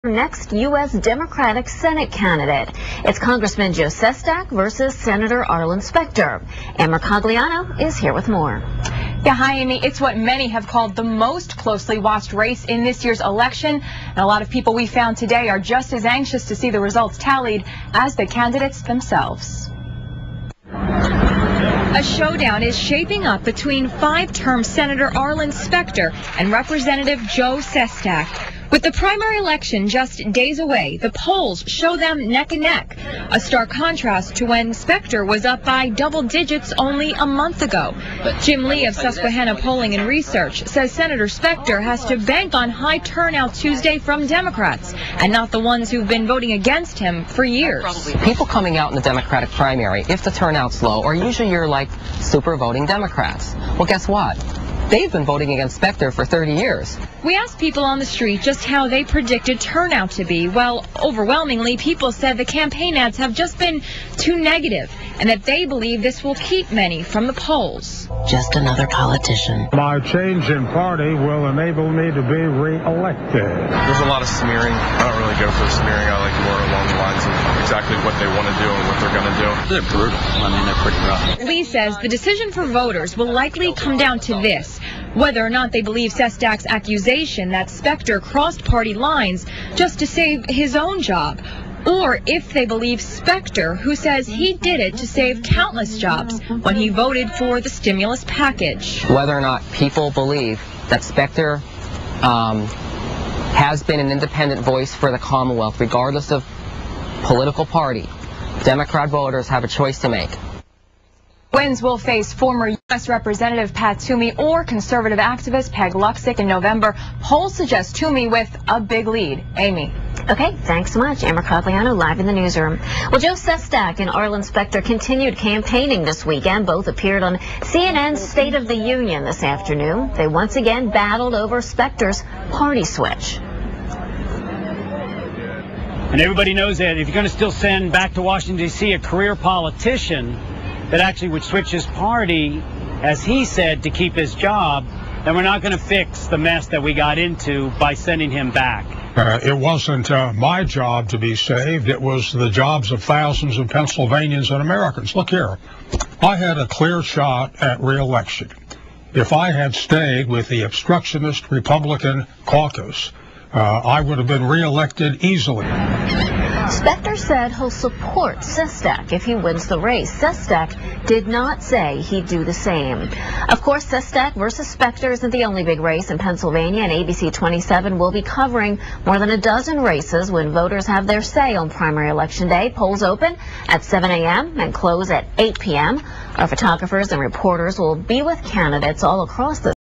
Next U.S. Democratic Senate candidate. It's Congressman Joe Sestak versus Senator Arlen Specter. Ann Mercogliano is here with more. Yeah, hi, Amy. It's what many have called the most closely watched race in this year's election. And a lot of people we found today are just as anxious to see the results tallied as the candidates themselves. A showdown is shaping up between five-term Senator Arlen Specter and Representative Joe Sestak. With the primary election just days away, the polls show them neck and neck, a stark contrast to when Specter was up by double digits only a month ago. Jim Lee of Susquehanna Polling and Research says Senator Specter has to bank on high turnout Tuesday from Democrats, and not the ones who've been voting against him for years. People coming out in the Democratic primary, if the turnout's low, are usually your super voting Democrats. Well, guess what? They've been voting against Specter for 30 years. We asked people on the street just how they predicted turnout to be. Well, overwhelmingly, people said the campaign ads have just been too negative and that they believe this will keep many from the polls. Just another politician. My change in party will enable me to be re-elected. There's a lot of smearing. I don't really go for smearing. I like more along the lines of exactly what they want to do and what they're going to do. They're brutal. I mean, they're pretty rough. Lee says the decision for voters will likely come down to this: whether or not they believe Sestak's accusation that Specter crossed party lines just to save his own job, or if they believe Specter, who says he did it to save countless jobs when he voted for the stimulus package. Whether or not people believe that Specter has been an independent voice for the Commonwealth, regardless of political party, Democrat voters have a choice to make. Wins will face former U.S. Representative Pat Toomey or conservative activist Peg Luksic in November. Polls suggest Toomey with a big lead. Amy. Okay, thanks so much. Ann Mercogliano live in the newsroom. Well, Joe Sestak and Arlen Specter continued campaigning this weekend. Both appeared on CNN's State of the Union this afternoon. They once again battled over Specter's party switch. And everybody knows that if you're going to still send back to Washington, D.C. a career politician that actually would switch his party, as he said, to keep his job, then we're not going to fix the mess that we got into by sending him back. It wasn't my job to be saved. It was the jobs of thousands of Pennsylvanians and Americans. Look here. I had a clear shot at re-election. If I had stayed with the obstructionist Republican caucus, I would have been re-elected easily. Specter said he'll support Sestak if he wins the race. Sestak did not say he'd do the same. Of course, Sestak versus Specter isn't the only big race in Pennsylvania, and ABC 27 will be covering more than a dozen races when voters have their say on primary election day. Polls open at 7 a.m. and close at 8 p.m. Our photographers and reporters will be with candidates all across the